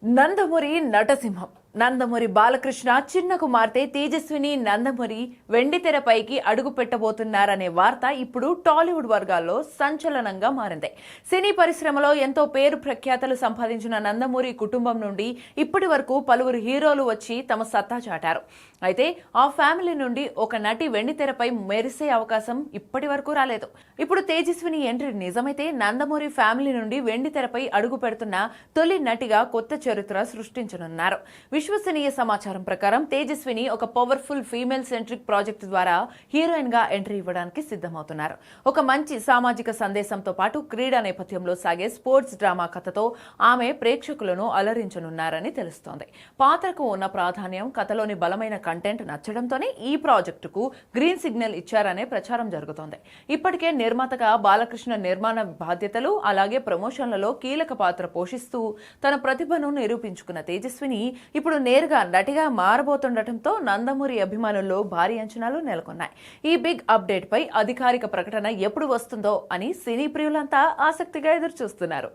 నందమూరి నటసింహం నందమూరి బాలకృష్ణ చిన్న కుమార్తె తేజస్విని నందమూరి వెండితెరపైకి అడుగు పెట్టబోతున్నారనే వార్త ఇప్పుడు టాలీవుడ్ వర్గాల్లో సంచలనంగా మారింది. సినీ పరిశ్రమలో ఎంతో పేరు ప్రఖ్యాతలు సంపాదించిన నందమూరి కుటుంబం నుండి ఇప్పటి వరకు పలువురు హీరోలు వచ్చి తమ సత్తా చాటారు. అయితే ఆ ఫ్యామిలీ నుండి ఒక నటి వెండితెరపై మెరిసే అవకాశం ఇప్పటి వరకు రాలేదు. ఇప్పుడు తేజస్విని ఎంట్రీ నిజమైతే నందమూరి ఫ్యామిలీ నుండి వెండితెరపై అడుగు పెడుతున్న తొలి నటిగా కొత్త చరిత్ర సృష్టించనున్నారు. విశ్వసనీయ సమాచారం ప్రకారం తేజస్విని ఒక పవర్ఫుల్ ఫీమేల్ సెంట్రిక్ ప్రాజెక్టు ద్వారా హీరోయిన్ గా ఎంట్రీ ఇవ్వడానికి సిద్ధమవుతున్నారు. ఒక మంచి సామాజిక సందేశంతో పాటు క్రీడా నేపథ్యంలో సాగే స్పోర్ట్స్ డ్రామా కథతో ఆమె ప్రేక్షకులను అలరించనున్నారని తెలుస్తోంది. పాత్రకు ఉన్న ప్రాధాన్యం, కథలోని బలమైన కంటెంట్ నచ్చడంతోనే ఈ ప్రాజెక్టుకు గ్రీన్ సిగ్నల్ ఇచ్చారనే ప్రచారం జరుగుతోంది. ఇప్పటికే నిర్మాతగా బాలకృష్ణ నిర్మాణ బాధ్యతలు అలాగే ప్రమోషన్లలో కీలక పాత్ర పోషిస్తూ తన ప్రతిభను నిరూపించుకున్న తేజస్విని ఇప్పుడు నేరుగా నటిగా మారబోతుండటంతో నందమూరి అభిమానుల్లో భారీ అంచనాలు నెలకొన్నాయి. ఈ బిగ్ అప్డేట్ పై అధికారిక ప్రకటన ఎప్పుడు వస్తుందో అని సినీ ప్రియులంతా ఆసక్తిగా ఎదురుచూస్తున్నారు.